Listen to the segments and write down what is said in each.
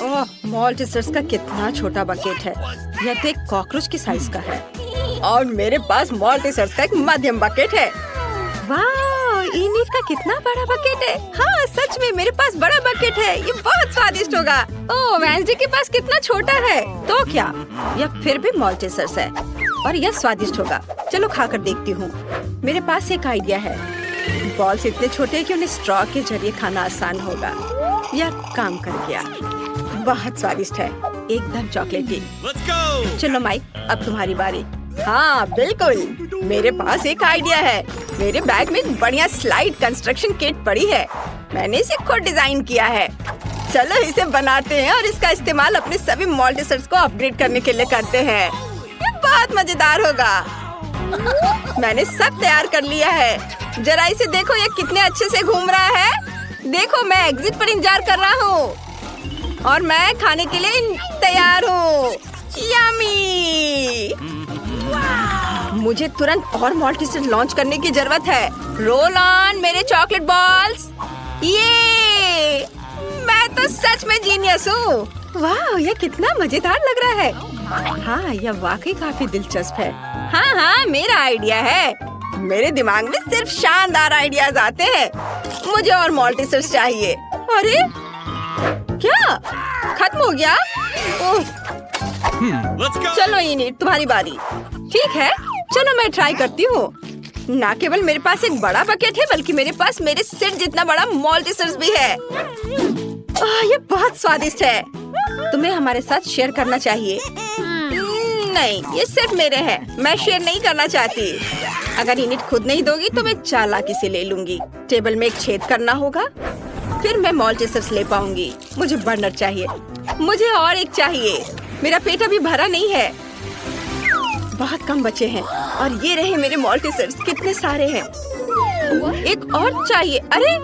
ओह, मॉल्टीसर्स का कितना छोटा बकेट है। यह तो एक कॉकरोच की साइज का है। और मेरे पास मॉल्टीसर्स का एक मध्यम बकेट है। वाह, इनिट का कितना बड़ा बकेट है। हाँ, सच में मेरे पास बड़ा बकेट है। ये बहुत स्वादिष्ट होगा। ओह, वेंसडे के पास कितना छोटा है। तो क्या, यह फिर भी मॉल्टीसर्स है और यह स्वादिष्ट होगा। चलो खाकर देखती हूँ। मेरे पास एक आइडिया है। बॉल्स इतने छोटे हैं कि उन्हें स्ट्रॉ के जरिए खाना आसान होगा। यह काम कर गया। बहुत स्वादिष्ट है, एकदम चॉकलेटी। चलो माइक, अब तुम्हारी बारी। हाँ बिल्कुल, मेरे पास एक आइडिया है। मेरे बैग में एक बढ़िया स्लाइड कंस्ट्रक्शन किट पड़ी है। मैंने इसे खुद डिजाइन किया है। चलो इसे बनाते हैं और इसका इस्तेमाल अपने सभी मॉल्टीसर्स को अपग्रेड करने के लिए करते हैं। ये बहुत मजेदार होगा। मैंने सब तैयार कर लिया है। जरा इसे देखो, ये कितने अच्छे से घूम रहा है। देखो, मैं एग्जिट पर इंतजार कर रहा हूँ और मैं खाने के लिए तैयार हूँ। यम्मी! मुझे तुरंत और मॉल्टीसर्स लॉन्च करने की जरूरत है। रोल ऑन मेरे चॉकलेट बॉल्स। ये मैं तो सच में जीनियस हूँ। वाह, यह कितना मजेदार लग रहा है। हाँ, यह वाकई काफी दिलचस्प है। हाँ, मेरा आइडिया है। मेरे दिमाग में सिर्फ शानदार आइडियाज आते हैं। मुझे और मॉल्टीसर्स चाहिए। अरे क्या खत्म हो गया? चलो इनिट, तुम्हारी बारी। ठीक है, चलो मैं ट्राई करती हूँ। ना केवल मेरे पास एक बड़ा बकेट है, बल्कि मेरे पास मेरे सिर जितना बड़ा मॉल्टीसर्स भी है। ये बहुत स्वादिष्ट है। तुम्हें हमारे साथ शेयर करना चाहिए। नहीं, ये सिर्फ मेरे हैं। मैं शेयर नहीं करना चाहती। अगर इनिट खुद नहीं दोगी तो मैं चालाकी से ले लूंगी। टेबल में एक छेद करना होगा, फिर मैं मॉल्टीसर्स ले पाऊंगी। मुझे बर्नर चाहिए। मुझे और एक चाहिए। मेरा पेट अभी भरा नहीं है। बहुत कम बचे हैं और ये रहे मेरे मॉल्टीसर्स। कितने सारे हैं। एक और चाहिए। अरे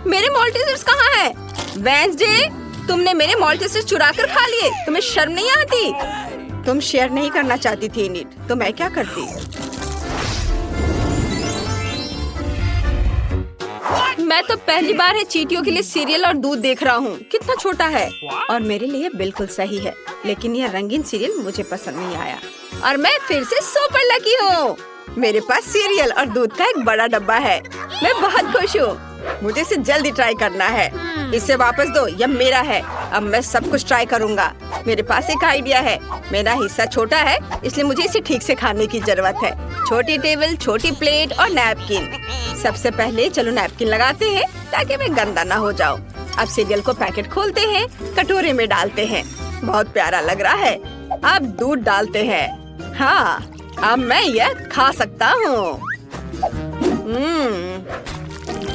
मेरे मॉल्टीसर्स कहाँ हैं? वेंसडे, तुमने मेरे मॉल्टीसर्स चुरा कर खा लिए। तुम्हें शर्म नहीं आती? तुम शेयर नहीं करना चाहती थी इनिट, तो मैं क्या करती? मैं तो पहली बार है चींटियों के लिए सीरियल और दूध देख रहा हूँ। कितना छोटा है और मेरे लिए बिल्कुल सही है। लेकिन यह रंगीन सीरियल मुझे पसंद नहीं आया और मैं फिर से सुपर लकी हूँ। मेरे पास सीरियल और दूध का एक बड़ा डब्बा है। मैं बहुत खुश हूँ। मुझे इसे जल्दी ट्राई करना है। इसे वापस दो, यह मेरा है। अब मैं सब कुछ ट्राई करूँगा। मेरे पास एक आइडिया है। मेरा हिस्सा छोटा है, इसलिए मुझे इसे ठीक से खाने की जरूरत है। छोटी टेबल, छोटी प्लेट और नैपकिन। सबसे पहले चलो नैपकिन लगाते हैं ताकि मैं गंदा ना हो जाऊँ। अब सीरियल को पैकेट खोलते हैं, कटोरे में डालते हैं। बहुत प्यारा लग रहा है। अब दूध डालते हैं। हाँ, अब मैं यह खा सकता हूँ।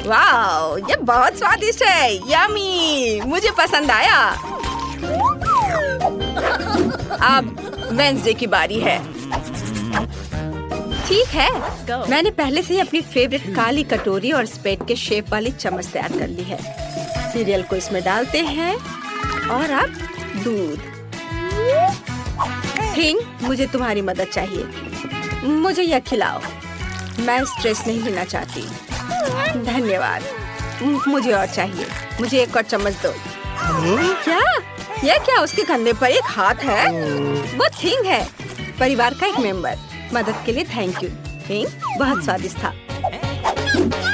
वाह, ये बहुत स्वादिष्ट है। यम्मी, मुझे पसंद आया। अब वेंसडे की बारी है। ठीक है, मैंने पहले से ही अपनी फेवरेट काली कटोरी और स्पेट के शेप वाली चम्मच तैयार कर ली है। सीरियल को इसमें डालते हैं और अब दूध। थिंग, मुझे तुम्हारी मदद चाहिए। मुझे यह खिलाओ। मैं स्ट्रेस नहीं लेना चाहती। धन्यवाद। मुझे और चाहिए। मुझे एक और चम्मच दो। क्या? यह क्या? उसके कंधे पर एक हाथ है। वो थिंग है, परिवार का एक मेंबर। मदद के लिए थैंक यू। थिंग बहुत स्वादिष्ट था।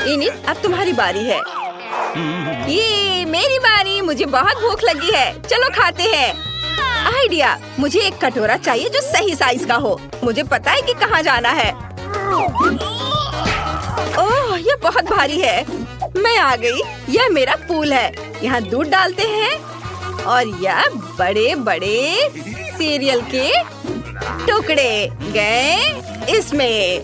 इनिट, अब तुम्हारी बारी है। ये मेरी बारी। मुझे बहुत भूख लगी है। चलो खाते हैं। आइडिया, मुझे एक कटोरा चाहिए जो सही साइज का हो। मुझे पता है कि कहाँ जाना है। ओह, ये बहुत भारी है। मैं आ गई। यह मेरा पूल है। यहाँ दूध डालते हैं और यह बड़े बड़े सीरियल के टुकड़े गए इसमें।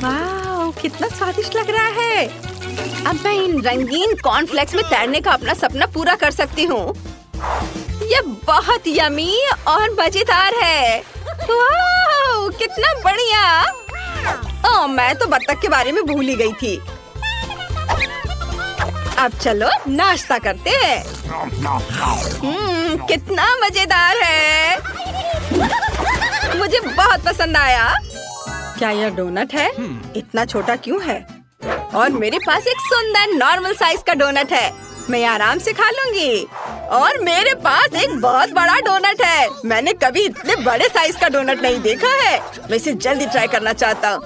वाह, कितना स्वादिष्ट लग रहा है। अब मैं इन रंगीन कॉर्नफ्लेक्स में तैरने का अपना सपना पूरा कर सकती हूँ। यह बहुत यमी और मजेदार है। वाह, कितना बढ़िया। ओह, मैं तो बत्तख के बारे में भूल ही गई थी। अब चलो नाश्ता करते हैं। कितना मजेदार है। मुझे बहुत पसंद आया। क्या यह डोनट है? इतना छोटा क्यों है? और मेरे पास एक सुंदर नॉर्मल साइज का डोनट है। मैं आराम से खा लूंगी। और मेरे पास एक बहुत बड़ा डोनट है। मैंने कभी इतने बड़े साइज का डोनट नहीं देखा है। मैं इसे जल्दी ट्राई करना चाहता हूँ।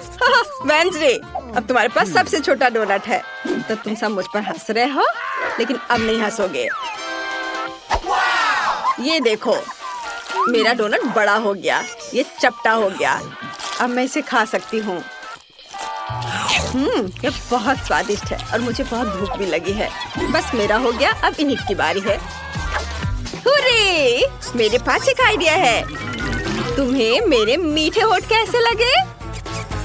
वेंसडे, अब तुम्हारे पास सबसे छोटा डोनट है, तो तुम सब मुझ पर हंस रहे हो, लेकिन अब नहीं हंसोगे। ये देखो, मेरा डोनट बड़ा हो गया, ये चपटा हो गया। अब मैं इसे खा सकती हूँ। ये बहुत स्वादिष्ट है और मुझे बहुत भूख भी लगी है। बस मेरा हो गया, अब इनिट की बारी है। हुर्रे! मेरे पास एक आइडिया है। तुम्हें मेरे मीठे होठ कैसे लगे?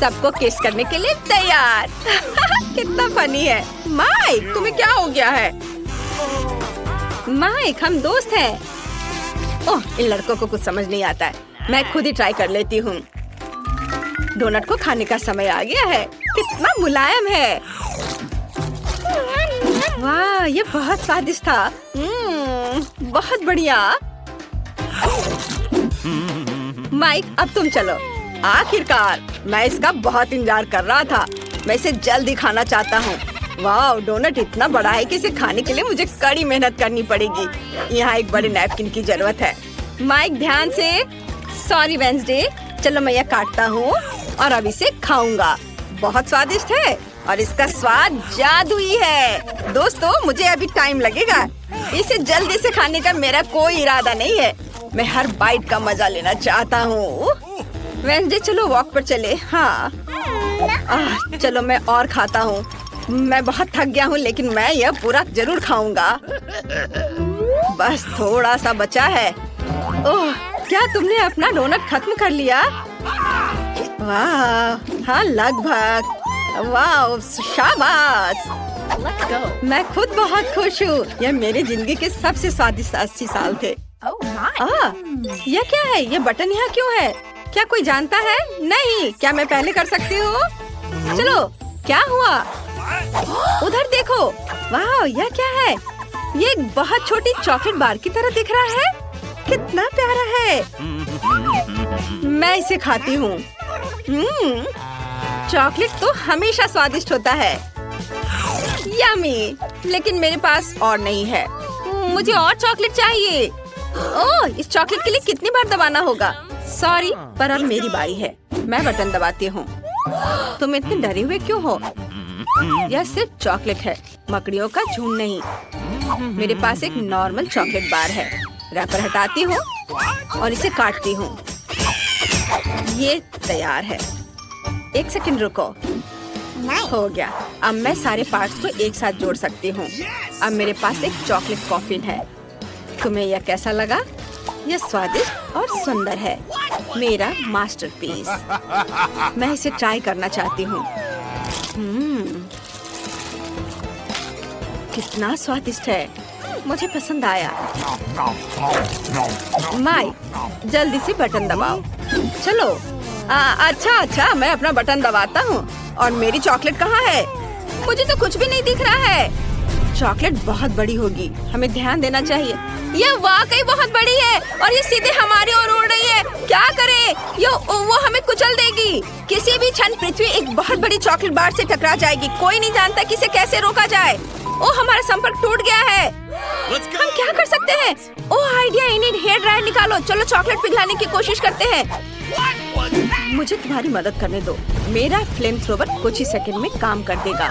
सबको किस करने के लिए तैयार। कितना फनी है। माइक, तुम्हें क्या हो गया है? माइक, हम दोस्त हैं। ओह, इन लड़कों को कुछ समझ नहीं आता है। मैं खुद ही ट्राई कर लेती हूँ। डोनट को खाने का समय आ गया है। कितना मुलायम है। वाह, ये बहुत स्वादिष्ट था। बहुत बढ़िया। माइक, अब तुम चलो। आखिरकार, मैं इसका बहुत इंतजार कर रहा था। मैं इसे जल्दी खाना चाहता हूँ। वाह, डोनट इतना बड़ा है कि इसे खाने के लिए मुझे कड़ी मेहनत करनी पड़ेगी। यहाँ एक बड़े नैपकिन की जरूरत है। माइक, ध्यान से। Sorry Wednesday. चलो मैं यह काटता हूँ और अब इसे खाऊंगा। बहुत स्वादिष्ट है और इसका स्वाद जादुई है। दोस्तों, मुझे अभी टाइम लगेगा। इसे जल्दी से खाने का मेरा कोई इरादा नहीं है। मैं हर बाइट का मजा लेना चाहता हूँ। वेंसडे, चलो वॉक पर चले। हाँ, चलो मैं और खाता हूँ। मैं बहुत थक गया हूँ, लेकिन मैं यह पूरा जरूर खाऊंगा। बस थोड़ा सा बचा है। ओह, क्या तुमने अपना डोनट खत्म कर लिया? वाह, हाँ लगभग। वाह, शाबाश। मैं खुद बहुत खुश हूँ। यह मेरी जिंदगी के सबसे स्वादिष्ट 80 साल थे। यह क्या है? यह बटन यहाँ क्यों है? क्या कोई जानता है? नहीं, क्या मैं पहले कर सकती हूँ? चलो, क्या हुआ? उधर देखो। वाह, यह क्या है? ये एक बहुत छोटी चॉकलेट बार की तरह दिख रहा है। कितना प्यारा है। मैं इसे खाती हूँ। चॉकलेट तो हमेशा स्वादिष्ट होता है। यम्मी, लेकिन मेरे पास और नहीं है। मुझे और चॉकलेट चाहिए। ओह, इस चॉकलेट के लिए कितनी बार दबाना होगा? सॉरी, पर अब मेरी बारी है। मैं बटन दबाती हूँ। तुम इतने डरे हुए क्यों हो? यह सिर्फ चॉकलेट है, मकड़ियों का झुंड नहीं। मेरे पास एक नॉर्मल चॉकलेट बार है। रैपर हटाती हूँ और इसे काटती हूँ। ये तैयार है। एक सेकंड रुको। हो गया। अब मैं सारे पार्ट्स को एक साथ जोड़ सकती हूँ। अब मेरे पास एक चॉकलेट कॉफिन है। तुम्हें यह कैसा लगा? यह स्वादिष्ट और सुंदर है। मेरा मास्टरपीस। मैं इसे ट्राई करना चाहती हूँ। कितना स्वादिष्ट है। मुझे पसंद आया। माइक, जल्दी से बटन दबाओ। चलो। अच्छा, मैं अपना बटन दबाता हूँ। और मेरी चॉकलेट कहाँ है? मुझे तो कुछ भी नहीं दिख रहा है। चॉकलेट बहुत बड़ी होगी, हमें ध्यान देना चाहिए। यह वाकई बहुत बड़ी है और ये सीधे हमारी ओर उड़ रही है। क्या करें? वो हमें कुचल देगी। किसी भी क्षण पृथ्वी एक बहुत बड़ी चॉकलेट बार से टकरा जाएगी। कोई नहीं जानता कि इसे कैसे रोका जाए। ओह, हमारा संपर्क टूट गया है। हम क्या कर सकते हैं? ओह, आइडिया। इन्हें हेयर ड्रायर निकालो। चलो चॉकलेट पिघलाने की कोशिश करते हैं। मुझे तुम्हारी मदद करने दो। मेरा फ्लेम थ्रोवर कुछ ही सेकंड में काम कर देगा।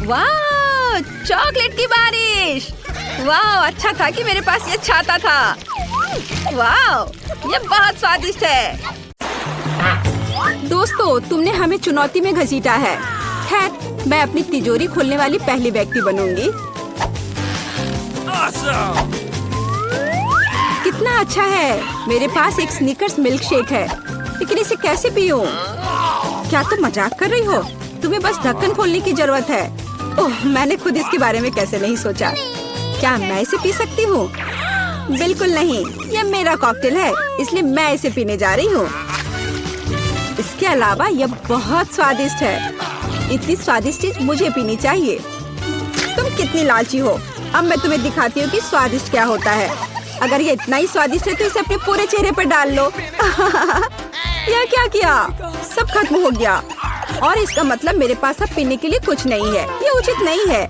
वाह, चॉकलेट की बारिश। वाह, अच्छा था कि मेरे पास ये छाता था। वाह, ये बहुत स्वादिष्ट है। दोस्तों, तुमने हमें चुनौती में घसीटा है। खैर, मैं अपनी तिजोरी खोलने वाली पहली व्यक्ति बनूंगी। कितना अच्छा है। मेरे पास एक स्निकर्स मिल्क शेक है, लेकिन इसे कैसे पीऊं? क्या तुम मजाक कर रही हो? तुम्हें बस ढक्कन खोलने की जरूरत है। ओह, मैंने खुद इसके बारे में कैसे नहीं सोचा। क्या मैं इसे पी सकती हूँ? बिल्कुल नहीं, यह मेरा कॉकटेल है, इसलिए मैं इसे पीने जा रही हूँ। इसके अलावा यह बहुत स्वादिष्ट है। इतनी स्वादिष्ट चीज मुझे पीनी चाहिए। तुम कितनी लालची हो। अब मैं तुम्हें दिखाती हूँ कि स्वादिष्ट क्या होता है। अगर ये इतना ही स्वादिष्ट है तो इसे अपने पूरे चेहरे पर डाल लो। यह क्या किया? सब खत्म हो गया। और इसका मतलब मेरे पास अब पीने के लिए कुछ नहीं है। ये उचित नहीं है।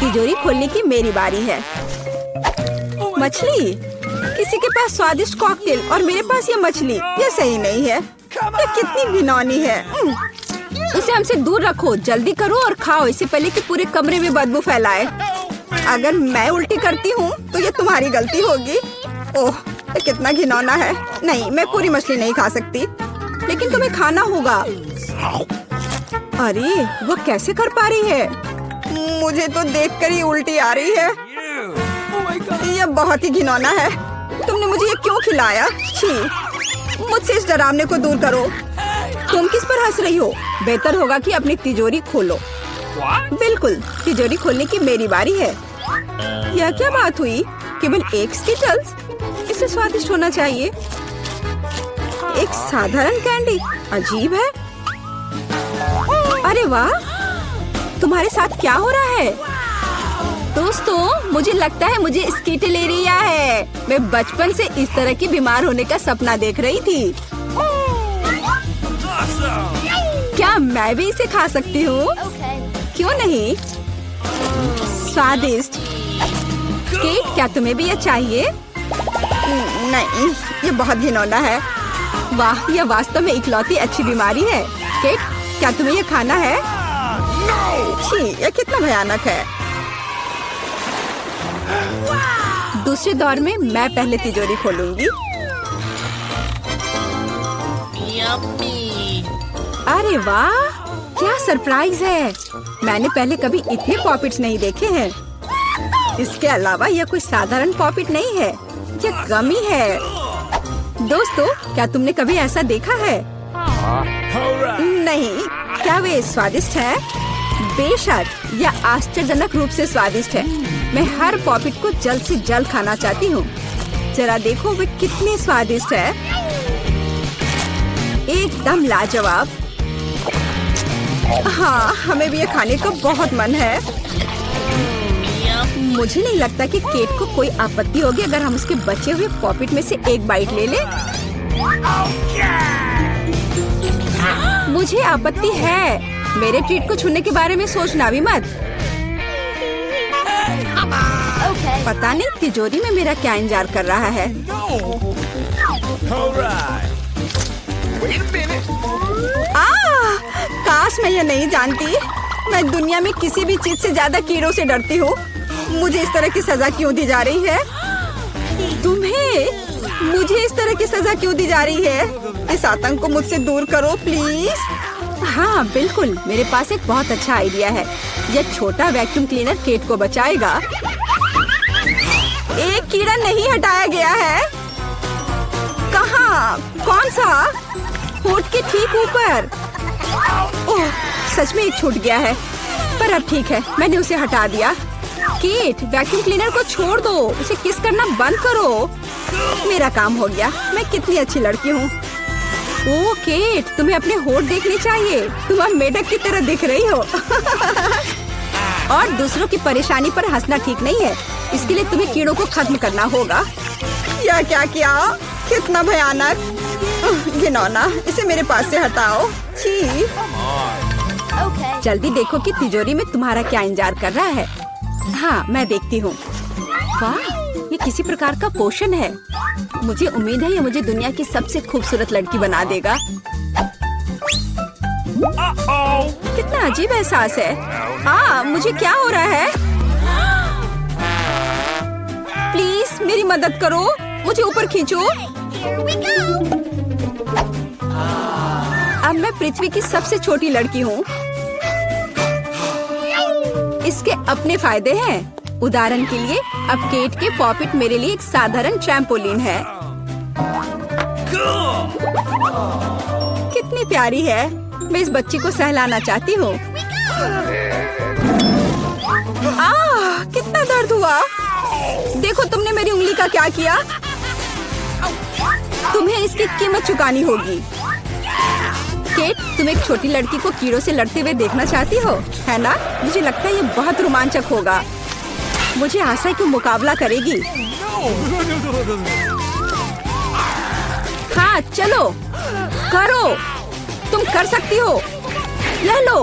तिजोरी खोलने की मेरी बारी है। मछली? किसी के पास स्वादिष्ट कॉकटेल और मेरे पास ये मछली, ये सही नहीं है। ये कितनी घिनौनी है। इसे हमसे दूर रखो, जल्दी करो और खाओ इससे पहले कि पूरे कमरे में बदबू फैलाए। अगर मैं उल्टी करती हूँ तो ये तुम्हारी गलती होगी। ओह, ये कितना घिनौना है। नहीं, मैं पूरी मछली नहीं खा सकती, लेकिन तुम्हें खाना होगा। अरे, वो कैसे कर पा रही है? मुझे तो देखकर ही उल्टी आ रही है। ये बहुत ही घिनौना है। तुमने मुझे ये क्यों खिलाया? छी, मुझसे इस डरावने को दूर करो। तुम किस पर हंस रही हो? बेहतर होगा कि अपनी तिजोरी खोलो। बिल्कुल, तिजोरी खोलने की मेरी बारी है। यह क्या बात हुई? केवल एक स्किटल्स? इसे स्वादिष्ट होना चाहिए। एक साधारण कैंडी? अजीब है। अरे वाह, तुम्हारे साथ क्या हो रहा है? दोस्तों, मुझे लगता है मुझे स्किटलेरिया है। मैं बचपन से इस तरह की बीमार होने का सपना देख रही थी। क्या मैं भी इसे खा सकती हूँ? क्यों नहीं? स्वादिष्ट। केट, क्या तुम्हें भी ये चाहिए? नहीं, ये बहुत घिनौना है। वाह, यह वास्तव में इकलौती अच्छी बीमारी है। केट, क्या तुम्हें ये खाना है? छी, ये कितना भयानक है। दूसरे दौर में मैं पहले तिजोरी खोलूंगी। अरे वाह, क्या सरप्राइज है। मैंने पहले कभी इतने पॉपिट्स नहीं देखे हैं। इसके अलावा यह कोई साधारण पॉपिट नहीं है, यह गमी है। दोस्तों, क्या तुमने कभी ऐसा देखा है? नहीं। क्या वे स्वादिष्ट है? बेशक, यह आश्चर्यजनक रूप से स्वादिष्ट है। मैं हर पॉपिट को जल्द से जल्द खाना चाहती हूँ। जरा देखो वे कितने स्वादिष्ट है। एकदम लाजवाब। हाँ, हमें भी ये खाने का बहुत मन है। मुझे नहीं लगता कि केट को कोई आपत्ति होगी अगर हम उसके बचे हुए पॉपिट में से एक बाइट ले लें। मुझे आपत्ति है। मेरे ट्रीट को छूने के बारे में सोचना भी मत। पता नहीं तिजोरी में मेरा क्या इंतजार कर रहा है। काश मैं ये नहीं जानती। मैं दुनिया में किसी भी चीज से ज्यादा कीड़ों से डरती हूँ। मुझे इस तरह की सजा क्यों दी जा रही है? तुम्हें मुझे इस तरह की सजा क्यों दी जा रही है? इस आतंक को मुझसे दूर करो प्लीज। हाँ बिल्कुल, मेरे पास एक बहुत अच्छा आइडिया है। यह छोटा वैक्यूम क्लीनर केट को बचाएगा। एक कीड़ा नहीं हटाया गया है। कहाँ? कौन सा? होठ के ठीक ऊपर। ओह, सच में एक छूट गया है, पर अब ठीक है, मैंने उसे हटा दिया। केट, वैक्यूम क्लीनर को छोड़ दो, उसे किस करना बंद करो। मेरा काम हो गया। मैं कितनी अच्छी लड़की हूँ। ओह केट, तुम्हें अपने होठ देखने चाहिए। तुम अब मेढक की तरह दिख रही हो। और दूसरों की परेशानी पर हंसना ठीक नहीं है। इसके लिए तुम्हें कीड़ों को खत्म करना होगा। यह क्या किया? कितना भयानक, घिनौना। इसे मेरे पास से हटाओ। छी। जल्दी देखो कि तिजोरी में तुम्हारा क्या इंतजार कर रहा है। हाँ, मैं देखती हूँ। वाह, ये किसी प्रकार का पोषण है। मुझे उम्मीद है ये मुझे दुनिया की सबसे खूबसूरत लड़की बना देगा। कितना अजीब एहसास है। हाँ, मुझे क्या हो रहा है? प्लीज मेरी मदद करो, मुझे ऊपर खींचो। अब मैं पृथ्वी की सबसे छोटी लड़की हूँ। इसके अपने फायदे हैं। उदाहरण के लिए, अब केट के पॉपिट मेरे लिए एक साधारण ट्रैम्पोलिन है। कितनी प्यारी है। मैं इस बच्ची को सहलाना चाहती हूँ। कितना दर्द हुआ। देखो तुमने मेरी उंगली का क्या किया। तुम्हें इसकी कीमत चुकानी होगी। केट, तुम एक छोटी लड़की को कीड़ों से लड़ते हुए देखना चाहती हो, है ना? मुझे लगता है ये बहुत रोमांचक होगा। मुझे आशा है कि मुकाबला करेगी। हाँ चलो, करो, तुम कर सकती हो। ले लो।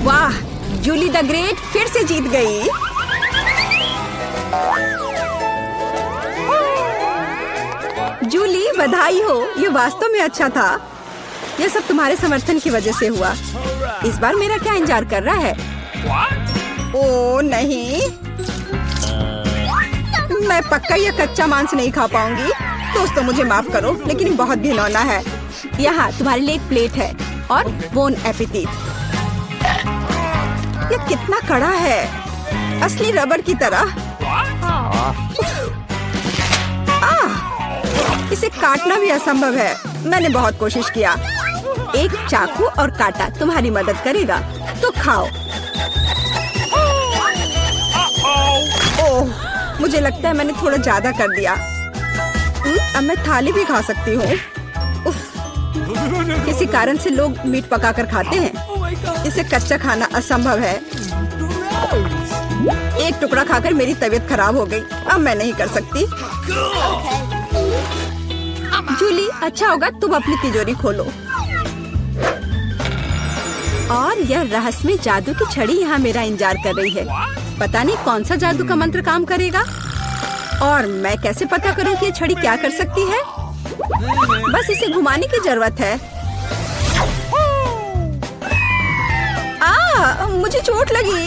वाह, जूली द ग्रेट फिर से जीत गई। जूली बधाई हो, ये वास्तव में अच्छा था। यह सब तुम्हारे समर्थन की वजह से हुआ। इस बार मेरा क्या इंतजार कर रहा है? ओ नहीं, मैं पक्का यह कच्चा मांस नहीं खा पाऊंगी। दोस्तों मुझे माफ करो, लेकिन ये बहुत घिनौना है। यहाँ तुम्हारे लिए एक प्लेट है और बोन एपेटिट। यह कितना कड़ा है, असली रबड़ की तरह। इसे काटना भी असंभव है। मैंने बहुत कोशिश किया। एक चाकू और कांटा तुम्हारी मदद करेगा, तो खाओ। ओह, मुझे लगता है मैंने थोड़ा ज्यादा कर दिया। अब मैं थाली भी खा सकती हूँ। किसी कारण से लोग मीट पकाकर खाते हैं। इसे कच्चा खाना असंभव है। एक टुकड़ा खाकर मेरी तबीयत खराब हो गई। अब मैं नहीं कर सकती। जूली, अच्छा होगा तुम अपनी तिजोरी खोलो। और यह रहस्यमय जादू की छड़ी यहाँ मेरा इंतजार कर रही है। पता नहीं कौन सा जादू का मंत्र काम करेगा। और मैं कैसे पता करूँ कि ये छड़ी क्या कर सकती है? बस इसे घुमाने की जरूरत है। मुझे चोट लगी।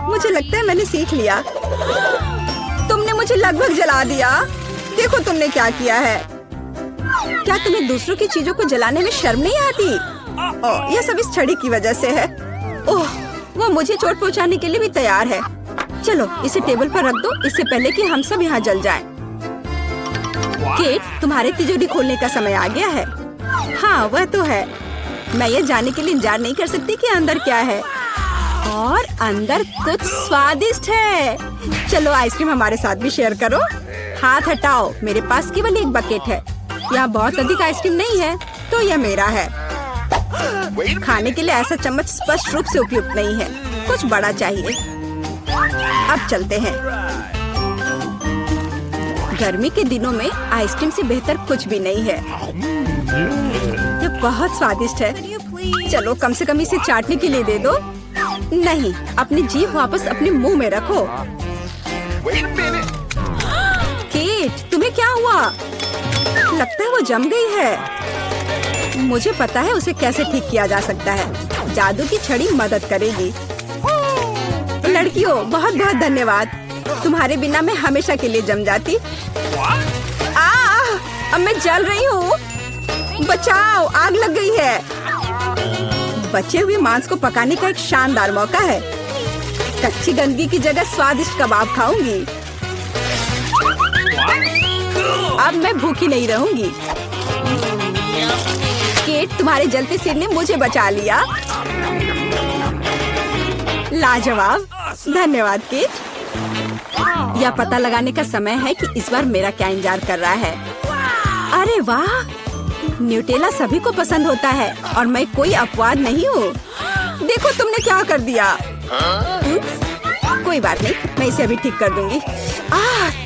मुझे लगता है मैंने सीख लिया। तुमने मुझे लगभग जला दिया। देखो तुमने क्या किया है। क्या तुम्हें दूसरों की चीजों को जलाने में शर्म नहीं आती? यह सब इस छड़ी की वजह से है। ओह, वो मुझे चोट पहुंचाने के लिए भी तैयार है। चलो इसे टेबल पर रख दो, इससे पहले कि हम सब यहाँ जल जाएं। केट, तुम्हारे तिजोरी खोलने का समय आ गया है। हाँ वह तो है। मैं ये जानने के लिए इंतजार नहीं कर सकती कि अंदर क्या है। और अंदर कुछ स्वादिष्ट है। चलो आइसक्रीम हमारे साथ भी शेयर करो। हाथ हटाओ, मेरे पास केवल एक बकेट है। यहाँ बहुत अधिक आइसक्रीम नहीं है, तो यह मेरा है। खाने के लिए ऐसा चम्मच स्पष्ट रूप से उपयुक्त नहीं है। कुछ बड़ा चाहिए। अब चलते हैं। गर्मी के दिनों में आइसक्रीम से बेहतर कुछ भी नहीं है। यह बहुत स्वादिष्ट है। चलो कम से कम इसे चाटने के लिए दे दो। नहीं, अपनी जीभ वापस अपने मुंह में रखो। केट, तुम्हें क्या हुआ? लगता है वो जम गई है। मुझे पता है उसे कैसे ठीक किया जा सकता है। जादू की छड़ी मदद करेगी। लड़कियों, बहुत बहुत धन्यवाद। तुम्हारे बिना मैं हमेशा के लिए जम जाती। अब मैं जल रही हूँ। बचाओ, आग लग गई है। बचे हुए मांस को पकाने का एक शानदार मौका है। कच्ची गंदगी की जगह स्वादिष्ट कबाब खाऊंगी। अब मैं भूखी नहीं रहूंगी। केट, तुम्हारे जलते सिर ने मुझे बचा लिया। लाजवाब, धन्यवाद केट। यह पता लगाने का समय है कि इस बार मेरा क्या इंतजार कर रहा है। अरे वाह, न्यूटेला सभी को पसंद होता है और मैं कोई अपवाद नहीं हूँ। देखो तुमने क्या कर दिया। कोई बात नहीं, मैं इसे अभी ठीक कर दूंगी।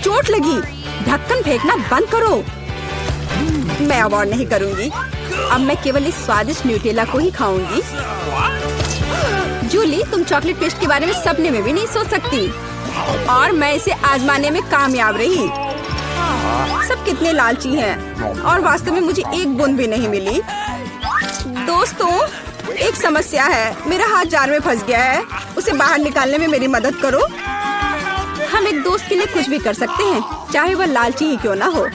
चोट लगी। ढक्कन फेंकना बंद करो। मैं अब और नहीं करूंगी। अब मैं केवल इस स्वादिष्ट न्यूटेला को ही खाऊंगी। जूली, तुम चॉकलेट पेस्ट के बारे में सपने में भी नहीं सोच सकती। और मैं इसे आजमाने में कामयाब रही। सब कितने लालची हैं और वास्तव में मुझे एक बूंद भी नहीं मिली। दोस्तों, एक समस्या है। मेरा हाथ जार में फंस गया है। उसे बाहर निकालने में मेरी मदद करो। हम एक दोस्त के लिए कुछ भी कर सकते हैं, चाहे वह लालची ही क्यों ना हो।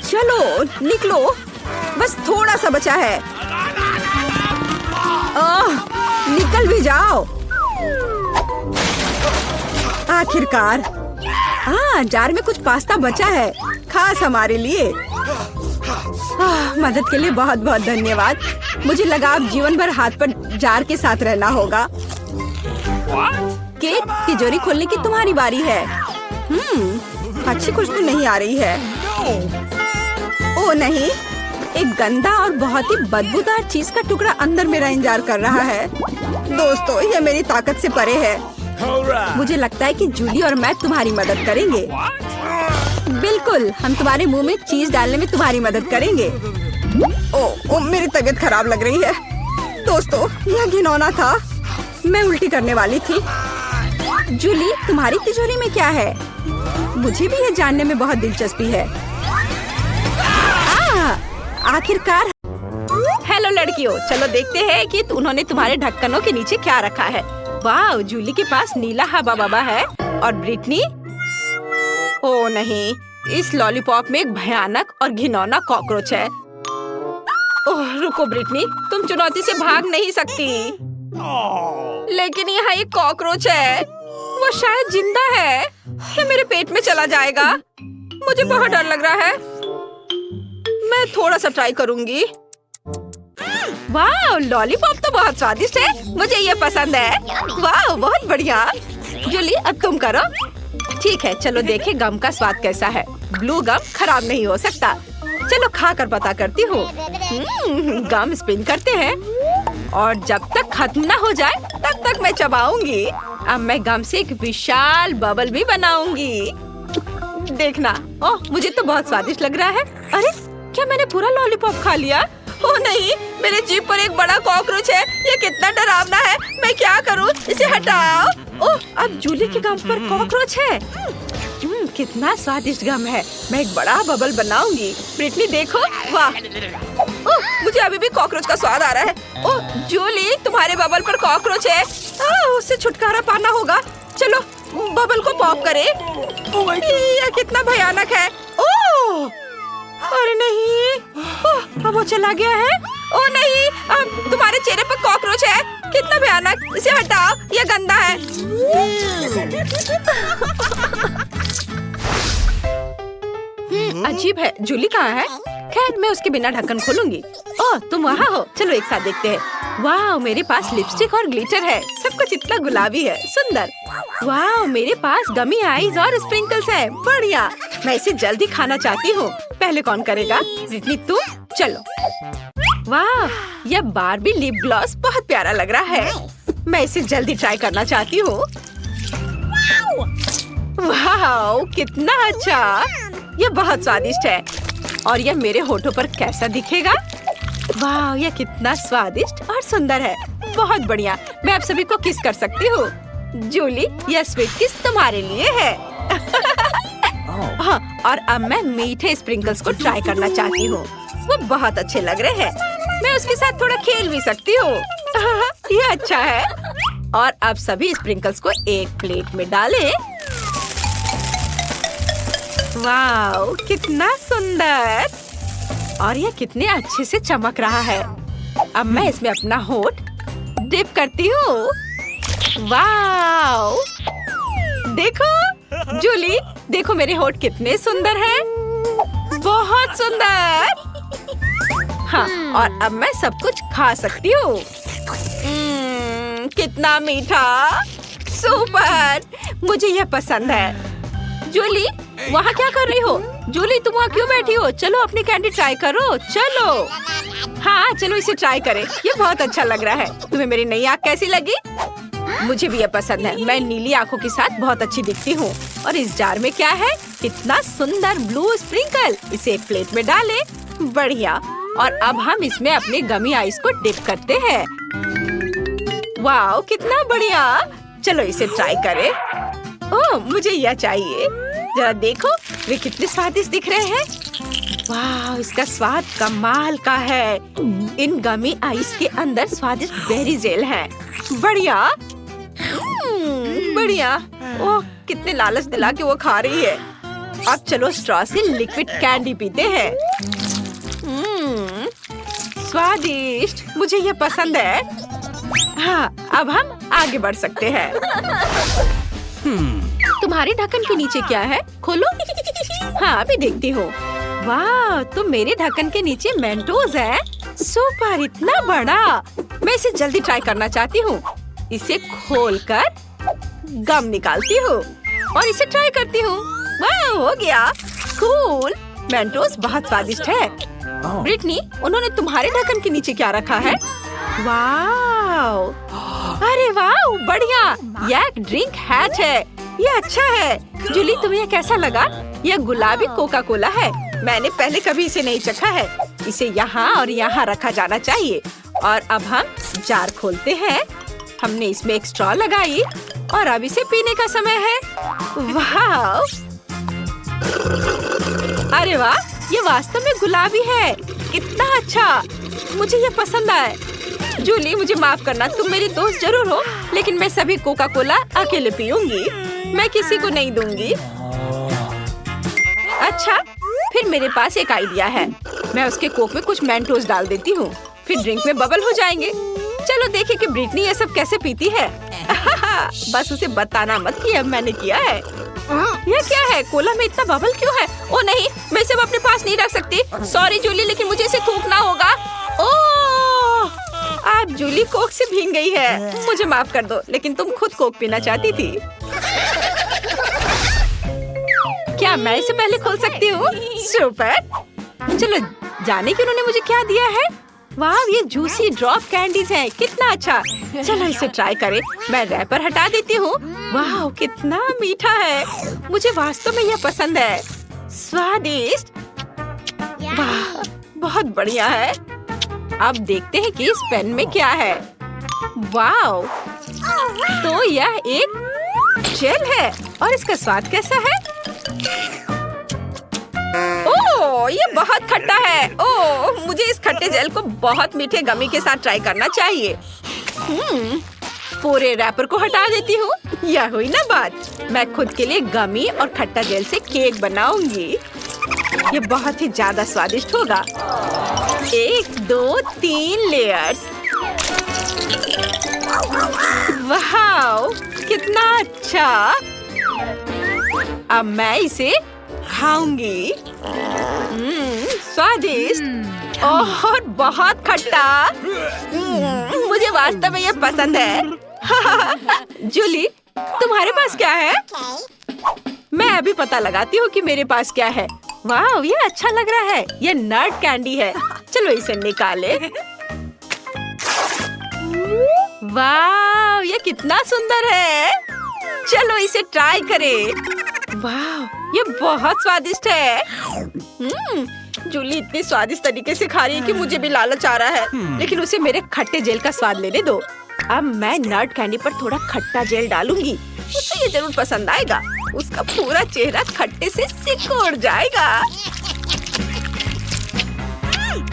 चलो निकलो, बस थोड़ा सा बचा है। निकल भी जाओ। आखिरकार। जार में कुछ पास्ता बचा है, खास हमारे लिए। मदद के लिए बहुत बहुत धन्यवाद। मुझे लगा अब जीवन भर हाथ पर जार के साथ रहना होगा। केट, तिजोरी खोलने की तुम्हारी बारी है। अच्छी खुशबू नहीं आ रही है। ओ नहीं, एक गंदा और बहुत ही बदबूदार चीज का टुकड़ा अंदर मेरा इंतजार कर रहा है। दोस्तों, यह मेरी ताकत से परे है। मुझे लगता है कि जूली और मैं तुम्हारी मदद करेंगे। बिल्कुल, हम तुम्हारे मुंह में चीज डालने में तुम्हारी मदद करेंगे। मेरी तबीयत खराब लग रही है। दोस्तों, यह घिनौना था। मैं उल्टी करने वाली थी। जूली, तुम्हारी तिजोरी में क्या है? मुझे भी ये जानने में बहुत दिलचस्पी है। आखिरकार। हेलो लड़कियों, चलो देखते हैं कि उन्होंने तुम्हारे ढक्कनों के नीचे क्या रखा है। वाह, जूली के पास नीला हवा बबा है और ब्रिटनी, ओ नहीं, इस लॉलीपॉप में एक भयानक और घिनौना कॉकरोच है। ओह रुको ब्रिटनी, तुम चुनौती से भाग नहीं सकती। लेकिन यहाँ एक कॉकरोच है, वो शायद जिंदा है। ये मेरे पेट में चला जाएगा। मुझे बहुत डर लग रहा है। मैं थोड़ा सा ट्राई करूंगी। वाह, लॉलीपॉप तो बहुत स्वादिष्ट है। मुझे ये पसंद है। वाह, बहुत बढ़िया। जूली, अब तुम करो। ठीक है, चलो देखें गम का स्वाद कैसा है। ब्लू गम खराब नहीं हो सकता। चलो खाकर पता करती हूँ। गम स्पिन करते हैं और जब तक खत्म ना हो जाए तब तक मैं चबाऊंगी। अब मैं गम से एक विशाल बबल भी बनाऊंगी। देखना, ओह मुझे तो बहुत स्वादिष्ट लग रहा है। अरे क्या मैंने पूरा लॉलीपॉप खा लिया? ओह नहीं, मेरे जीभ पर एक बड़ा कॉकरोच है। ये कितना डरावना है। मैं क्या करूं? इसे हटाओ। ओह, अब जूली के गम पर कॉकरोच है। कितना स्वादिष्ट गम है। मैं एक बड़ा बबल बनाऊंगी। ब्रिटनी देखो, वाह। ओह, मुझे अभी भी कॉकरोच का स्वाद आ रहा है। ओह जूली, तुम्हारे बबल पर कॉकरोच है। उससे छुटकारा पाना होगा। चलो बबल को पॉप करें। यह कितना भयानक है। ओह अरे नहीं, अब वो चला गया है। ओह नहीं, अब तुम्हारे चेहरे पर कॉकरोच है। कितना भयानक। इसे हटाओ, ये गंदा है। अजीब है। जूली कहाँ है? खैर मैं उसके बिना ढक्कन खोलूंगी। ओह तुम वहाँ हो, चलो एक साथ देखते हैं। वाह, मेरे पास लिपस्टिक और ग्लिटर है। सब कुछ इतना गुलाबी है, सुंदर। वाह, मेरे पास गमी आईज और स्प्रिंकल्स है। बढ़िया, मैं इसे जल्दी खाना चाहती हूँ। पहले कौन करेगा? ब्रिटनी तुम, चलो। वाह, यह बार्बी लिप ग्लॉस बहुत प्यारा लग रहा है। मैं इसे जल्दी ट्राई करना चाहती हूँ। वाह, कितना अच्छा। यह बहुत स्वादिष्ट है। और यह मेरे होठों पर कैसा दिखेगा? वाह, यह कितना स्वादिष्ट और सुंदर है। बहुत बढ़िया, मैं आप सभी को किस कर सकती हूँ। जूली, यह स्वीट किस तुम्हारे लिए है। हाँ, और अब मैं मीठे स्प्रिंकल्स को ट्राई करना चाहती हूँ। वो बहुत अच्छे लग रहे हैं। मैं उसके साथ थोड़ा खेल भी सकती हूँ। ये अच्छा है। और अब सभी स्प्रिंकल्स को एक प्लेट में डालें। वाह, कितना सुंदर। और ये कितने अच्छे से चमक रहा है। अब मैं इसमें अपना होठ डिप करती हूँ। वाह, देखो जूली, देखो मेरे होठ कितने सुंदर हैं। बहुत सुंदर। हाँ, और अब मैं सब कुछ खा सकती हूँ। कितना मीठा। सुपर, मुझे यह पसंद है। जूली, वहाँ क्या कर रही हो? जूली, तुम वहाँ क्यों बैठी हो? चलो अपनी कैंडी ट्राई करो, चलो। हाँ चलो इसे ट्राई करें। ये बहुत अच्छा लग रहा है। तुम्हें मेरी नई आँख कैसी लगी? मुझे भी ये पसंद है। मैं नीली आँखों के साथ बहुत अच्छी दिखती हूँ। और इस जार में क्या है? कितना सुंदर ब्लू स्प्रिंकल। इसे एक प्लेट में डालें। बढ़िया। और अब हम इसमें अपने गमी आइस को डिप करते हैं। वाह, कितना बढ़िया। चलो इसे ट्राई करें। ओह, मुझे यह चाहिए। जरा देखो, वे कितने स्वादिष्ट दिख रहे हैं। वाह, इसका स्वाद कमाल का है। इन गमी आइस के अंदर स्वादिष्ट बेरी जेल है। बढ़िया। बढ़िया। ओह, कितने लालच दिला के वो खा रही है। अब चलो स्ट्रॉ से लिक्विड कैंडी पीते हैं। स्वादिष्ट, मुझे ये पसंद है। हाँ, अब हम आगे बढ़ सकते हैं। तुम्हारे ढक्कन के नीचे क्या है? खोलो। हाँ, अभी देखती हूँ। वाह, तो मेरे ढक्कन के नीचे मेंटोस है। सुपर, इतना बड़ा। मैं इसे जल्दी ट्राई करना चाहती हूँ। इसे खोलकर गम निकालती हूँ और इसे ट्राई करती हूँ। वाह, हो गया। कूल। मेंटोस बहुत स्वादिष्ट है। ब्रिटनी, उन्होंने तुम्हारे ढक्कन के नीचे क्या रखा है? वाह, अरे वाह, बढ़िया। यह एक ड्रिंक हैच है। ये अच्छा है। जूली, तुम्हें यह कैसा लगा? यह गुलाबी कोका कोला है। मैंने पहले कभी इसे नहीं चखा है। इसे यहाँ और यहाँ रखा जाना चाहिए। और अब हम जार खोलते हैं। हमने इसमें एक स्ट्रॉ लगाई और अब इसे पीने का समय है। वाह! अरे वाह, ये वास्तव में गुलाबी है। कितना अच्छा, मुझे ये पसंद आया। जूली, मुझे माफ करना, तुम मेरी दोस्त जरूर हो, लेकिन मैं सभी कोका कोला अकेले पीऊंगी। मैं किसी को नहीं दूंगी। अच्छा, फिर मेरे पास एक आइडिया है। मैं उसके कोक में कुछ मेंटोस डाल देती हूँ, फिर ड्रिंक में बबल हो जाएंगे। चलो देखें कि ब्रिटनी ये सब कैसे पीती है। बस उसे बताना मत कि अब मैंने किया है। यह क्या है? कोला में इतना बबल क्यों है? ओ नहीं, मैं इसे अपने पास नहीं रख सकती। सॉरी जूली, लेकिन मुझे इसे थूकना होगा। ओह! अब जूली कोक से भीग गई है। मुझे माफ कर दो, लेकिन तुम खुद कोक पीना चाहती थी। क्या मैं इसे पहले खोल सकती हूँ? सुपर! चलो जाने कि उन्होंने मुझे क्या दिया है। वाह, ये जूसी ड्रॉप कैंडीज हैं। कितना अच्छा। चलो इसे ट्राई करें। मैं रैपर हटा देती हूँ। वाह, कितना मीठा है। मुझे वास्तव में यह पसंद है। स्वादिष्ट। वाह, बहुत बढ़िया है। अब देखते हैं कि इस पेन में क्या है। वाह, तो यह एक जेल है और इसका स्वाद कैसा है? ओह, ये बहुत खट्टा है। ओह, मुझे इस खट्टे जेल को बहुत मीठे गमी के साथ ट्राई करना चाहिए। पूरे रैपर को हटा देती हूँ। यह हुई ना बात। मैं खुद के लिए गमी और खट्टा जेल से केक बनाऊंगी। ये बहुत ही ज्यादा स्वादिष्ट होगा। 1, 2, 3 लेयर्स। वाह, कितना अच्छा। अब मैं इसे खाऊंगी। स्वादिष्ट और बहुत खट्टा। मुझे वास्तव में ये पसंद है। जूली, तुम्हारे पास क्या है? मैं अभी पता लगाती हूँ कि मेरे पास क्या है। वाह, ये अच्छा लग रहा है। ये नट कैंडी है। चलो इसे निकाले। वाह, ये कितना सुंदर है। चलो इसे ट्राई करें। वाह, ये बहुत स्वादिष्ट है। जूली इतनी स्वादिष्ट तरीके से खा रही है कि मुझे भी लालच आ रहा है। लेकिन उसे मेरे खट्टे जेल का स्वाद लेने दो। अब मैं नट कैंडी पर थोड़ा खट्टा जेल डालूंगी। उसे ये जरूर पसंद आएगा। उसका पूरा चेहरा खट्टे से सिकुड़ जाएगा।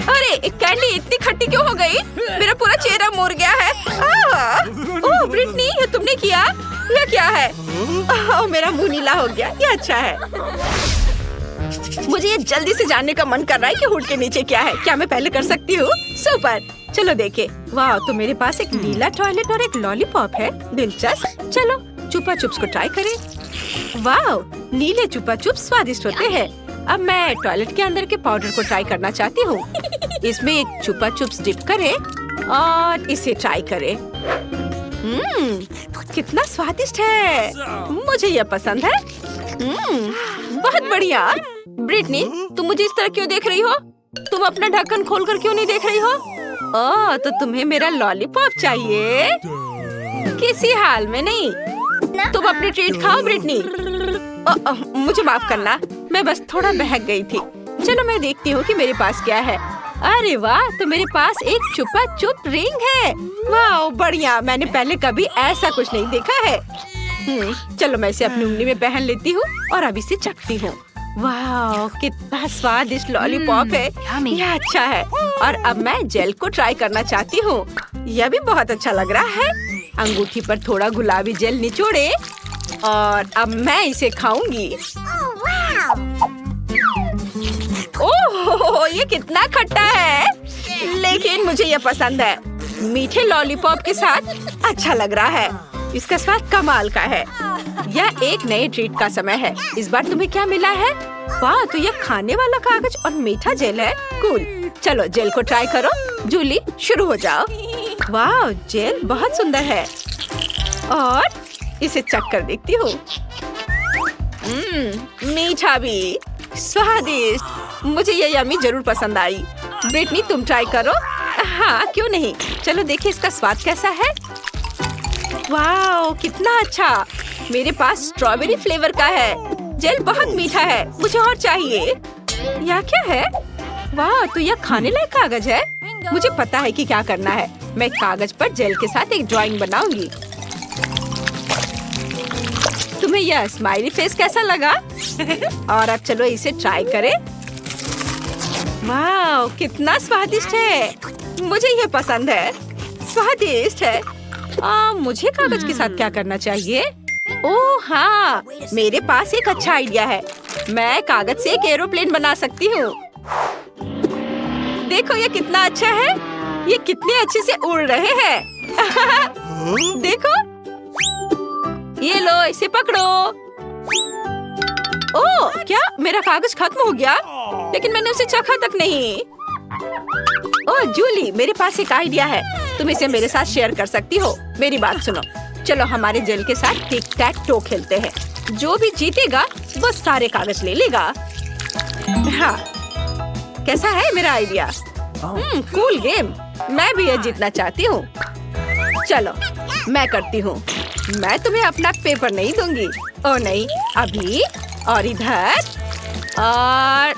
अरे, कैंडी इतनी खट्टी क्यों हो गई? मेरा पूरा चेहरा मुड़ गया है। ओह ब्रिटनी, ये तुमने किया? यह क्या है? ओह, मेरा मुंह नीला हो गया। ये अच्छा है। मुझे ये जल्दी से जानने का मन कर रहा है कि हुड के नीचे क्या है। क्या मैं पहले कर सकती हूँ? सुपर! चलो देखे। वाह, तो मेरे पास एक नीला टॉयलेट और एक लॉलीपॉप है। दिलचस्प। चलो चुपा चुप्स को ट्राई करें। वाह, नीले चुपा चुप्स स्वादिष्ट होते हैं। अब मैं टॉयलेट के अंदर के पाउडर को ट्राई करना चाहती हूँ। इसमें एक चुपा चुप्स डिप करें और इसे ट्राई करें। कितना स्वादिष्ट है। मुझे यह पसंद है। बहुत बढ़िया। ब्रिटनी, तुम मुझे इस तरह क्यों देख रही हो? तुम अपना ढक्कन खोलकर क्यों नहीं देख रही हो? ओह, तो तुम्हें मेरा लॉलीपॉप चाहिए? किसी हाल में नहीं। तुम अपनी ट्रीट खाओ ब्रिटनी। मुझे माफ करना, मैं बस थोड़ा बहक गई थी। चलो मैं देखती हूँ कि मेरे पास क्या है। अरे वाह, तो मेरे पास एक चुपा चुप रिंग है। वाह, बढ़िया। मैंने पहले कभी ऐसा कुछ नहीं देखा है। चलो मैं इसे अपनी उंगली में पहन लेती हूँ और अब इसे चखती हूँ। वाह, कितना स्वादिष्ट लॉलीपॉप है। यह अच्छा है। और अब मैं जेल को ट्राई करना चाहती हूँ। यह भी बहुत अच्छा लग रहा है। अंगूठी पर थोड़ा गुलाबी जेल निचोड़े और अब मैं इसे खाऊंगी। ओह, ये कितना खट्टा है, लेकिन मुझे ये पसंद है। मीठे लॉलीपॉप के साथ अच्छा लग रहा है। इसका स्वाद कमाल का है। यह एक नए ट्रीट का समय है। इस बार तुम्हें क्या मिला है? वाह, तो यह खाने वाला कागज और मीठा जेल है। कूल। चलो जेल को ट्राई करो। जूली, शुरू हो जाओ। वाह, जेल बहुत सुंदर है और इसे चख कर देखती हूँ। मीठा भी, स्वादिष्ट। मुझे ये यम्मी जरूर पसंद आई। ब्रिटनी, तुम ट्राई करो। हाँ, क्यों नहीं। चलो देखिए इसका स्वाद कैसा है। वाह, कितना अच्छा। मेरे पास स्ट्रॉबेरी फ्लेवर का है। जेल बहुत मीठा है। मुझे और चाहिए। यह क्या है? वाह, तो यह खाने लायक कागज है। मुझे पता है कि क्या करना है। मैं कागज पर जेल के साथ एक ड्राइंग बनाऊंगी। तुम्हें यह स्माइली फेस कैसा लगा? और अब चलो इसे ट्राई करें। वाह, कितना स्वादिष्ट है। मुझे यह पसंद है, स्वादिष्ट है। मुझे कागज के साथ क्या करना चाहिए? ओह हाँ, मेरे पास एक अच्छा आइडिया है। मैं कागज से एक एरोप्लेन बना सकती हूँ। देखो ये कितना अच्छा है। ये कितने अच्छे से उड़ रहे हैं। देखो, ये लो, इसे पकड़ो। ओह, क्या मेरा कागज खत्म हो गया? लेकिन मैंने उसे चखा तक नहीं। ओह जूली, मेरे पास एक आइडिया है। तुम इसे मेरे साथ शेयर कर सकती हो। मेरी बात सुनो, चलो हमारे जेल के साथ टिक टैक टो खेलते हैं। जो भी जीतेगा वो सारे कागज ले लेगा। हाँ, कैसा है मेरा आइडिया? Cool game. मैं भी ये जीतना चाहती हूँ। चलो मैं करती हूँ। मैं तुम्हें अपना पेपर नहीं दूंगी। ओ नहीं, अभी और इधर और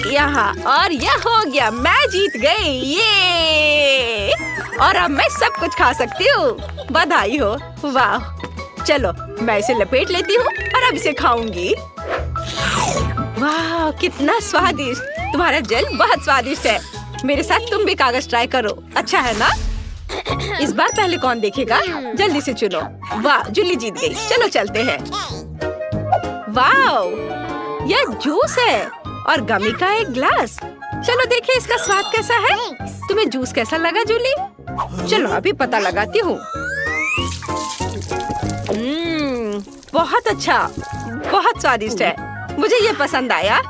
यहाँ, और यह हो गया। मैं जीत गई, ये। और अब मैं सब कुछ खा सकती हूँ। बधाई हो। वाह, चलो मैं इसे लपेट लेती हूँ और अब इसे खाऊंगी। वाह, कितना स्वादिष्ट। तुम्हारा जेल बहुत स्वादिष्ट है। मेरे साथ तुम भी कागज ट्राई करो, अच्छा है ना? इस बार पहले कौन देखेगा? जल्दी से चुनो। वाह, जूली जीत गई। चलो चलते हैं। वाह, यह जूस है और गमी का एक ग्लास। चलो देखिए इसका स्वाद कैसा है। तुम्हें जूस कैसा लगा जूली? चलो अभी पता लगाती हूँ। बहुत अच्छा, बहुत स्वादिष्ट है। मुझे ये पसंद आया।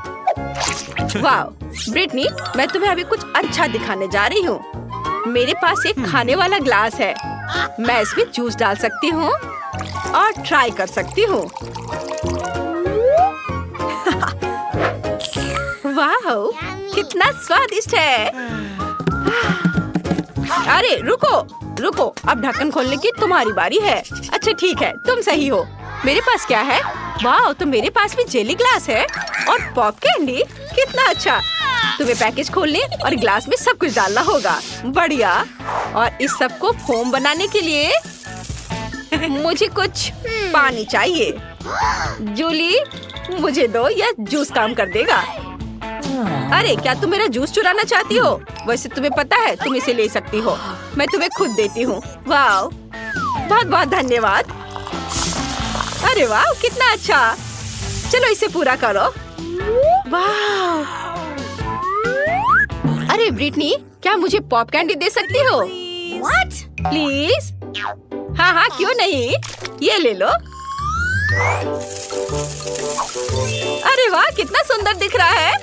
वाह ब्रिटनी, मैं तुम्हें अभी कुछ अच्छा दिखाने जा रही हूँ। मेरे पास एक खाने वाला ग्लास है। मैं इसमें जूस डाल सकती हूँ और ट्राई कर सकती हूँ। वाह, कितना स्वादिष्ट है। अरे रुको रुको, अब ढक्कन खोलने की तुम्हारी बारी है। अच्छा ठीक है, तुम सही हो। मेरे पास क्या है? वाह, तो मेरे पास भी जेली ग्लास है और पॉप कैंडी। कितना अच्छा। तुम्हें पैकेज खोलने और ग्लास में सब कुछ डालना होगा। बढ़िया। और इस सब को फोम बनाने के लिए मुझे कुछ पानी चाहिए। जूली, मुझे दो, यह जूस काम कर देगा। अरे क्या तुम मेरा जूस चुराना चाहती हो? वैसे तुम्हें पता है तुम इसे ले सकती हो। मैं तुम्हें खुद देती हूँ। वाह, बहुत बहुत धन्यवाद। अरे वाह, कितना अच्छा। चलो इसे पूरा करो। वाह। अरे ब्रिटनी, क्या मुझे पॉप कैंडी दे सकती हो? What? प्लीज। हाँ हाँ, क्यों नहीं। ये ले लो। अरे वाह, कितना सुंदर दिख रहा है।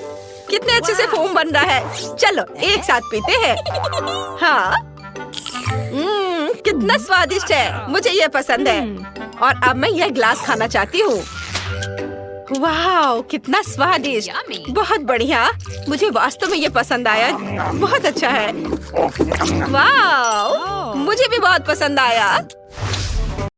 कितने अच्छे से फोम बन रहा है। चलो एक साथ पीते हैं। हाँ, कितना स्वादिष्ट है। मुझे ये पसंद है। और अब मैं यह ग्लास खाना चाहती हूँ। वाह, कितना स्वादिष्ट। बहुत बढ़िया। मुझे वास्तव में ये पसंद आया। बहुत अच्छा है। वाह, मुझे भी बहुत पसंद आया।